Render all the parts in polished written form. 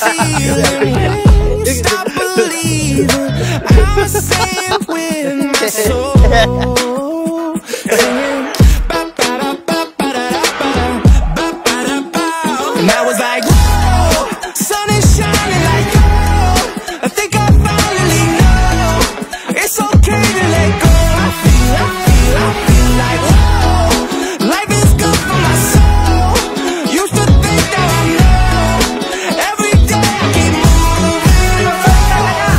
ceiling. Stop believing, I'll say it with my soul. And I was like, whoa, sun is shining like gold. I think I finally know it's okay to let go. I feel like, whoa, life is good for my soul. Used to think that I know. Every day I keep moving forward.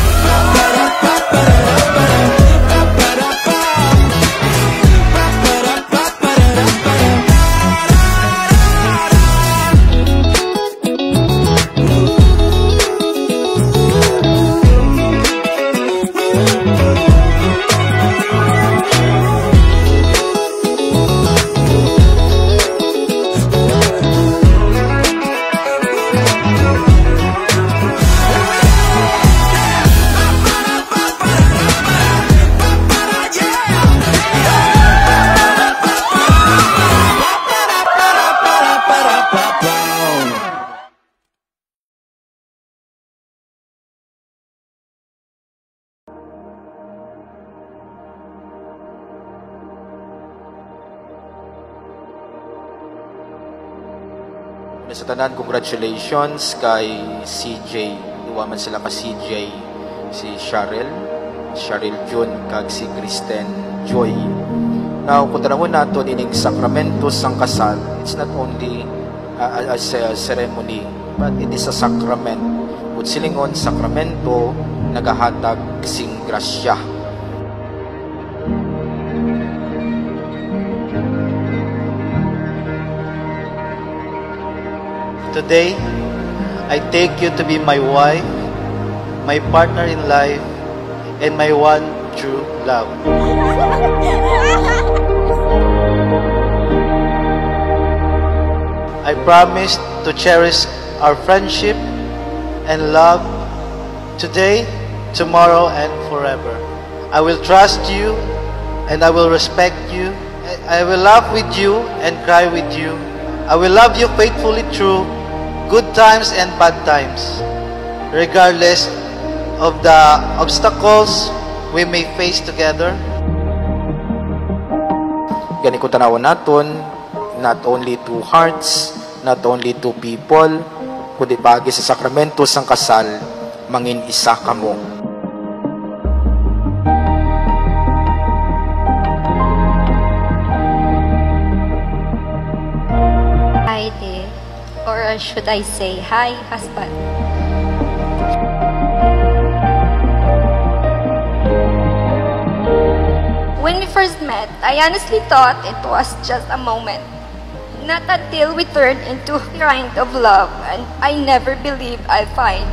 Sa tanan, congratulations kay CJ. Duwa man sila ka CJ, si Cheryl June, kag si Kristen Joy. Now, kung tanawin nato ining sakramento sang kasal, it's not only a ceremony, but it is a sacrament. Kung silingon, sakramento, nagahatag sing grasya. Today, I take you to be my wife, my partner in life, and my one true love. I promise to cherish our friendship and love today, tomorrow, and forever. I will trust you and I will respect you. I will laugh with you and cry with you. I will love you faithfully through good times and bad times, regardless of the obstacles we may face together. Gani ko tanawan naton, not only two hearts, not only two people, kundi pagi sa sakramento sang kasal, mangin isa kamo. Hi dear, or should I say, hi husband. When we first met, I honestly thought it was just a moment. Not until we turned into a kind of love, and I never believed I'd find.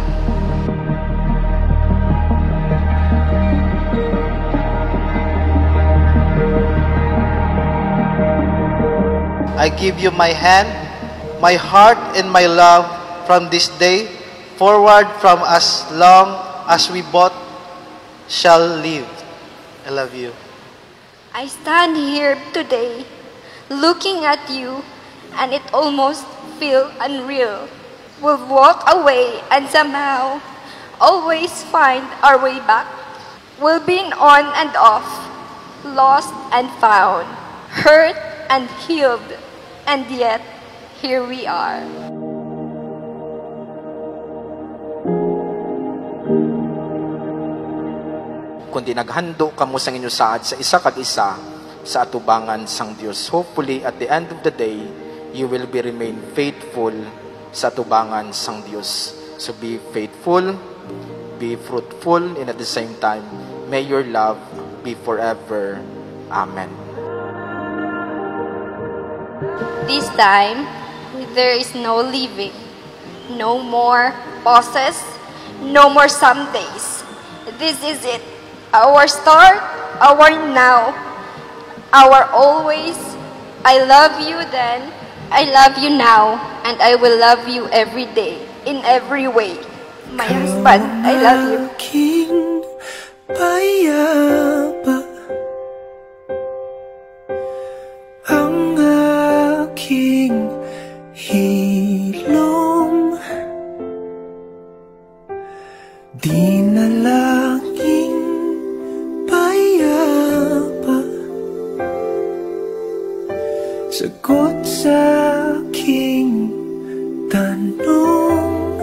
I give you my hand, my heart, and my love from this day forward, from as long as we both shall live. I love you. I stand here today, looking at you, and it almost feels unreal. We'll walk away and somehow always find our way back. We'll be on and off, lost and found, hurt and healed, and yet here we are. Kundi naghando kamo sang inyo saad sa isa kag isa sa atubangan sang Dios. Hopefully, at the end of the day, you will be remain faithful sa atubangan sang Dios. So be faithful, be fruitful, and at the same time, may your love be forever. Amen. This time, there is no leaving, no more pauses, no more some days. This is it. Our start, our now, our always. I love you then, I love you now, and I will love you every day, in every way. My husband, I love you. King Payapa, ang aking hilom, Sagot sa aking tanong,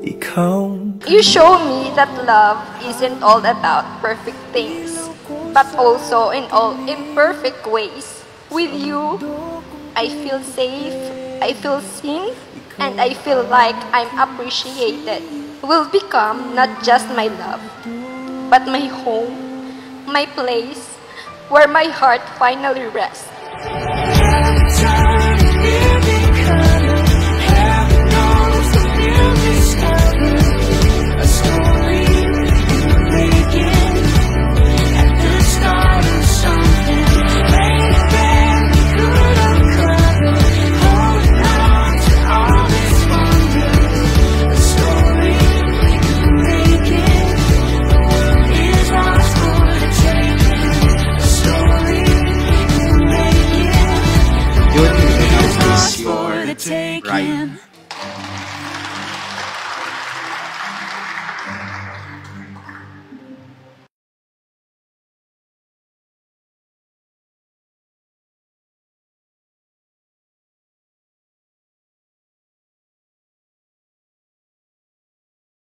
ikaw. You show me that love isn't all about perfect things, but also in all imperfect ways. With you, I feel safe, I feel seen, and I feel like I'm appreciated. Will become not just my love, but my home, my place, where my heart finally rests. Your bride.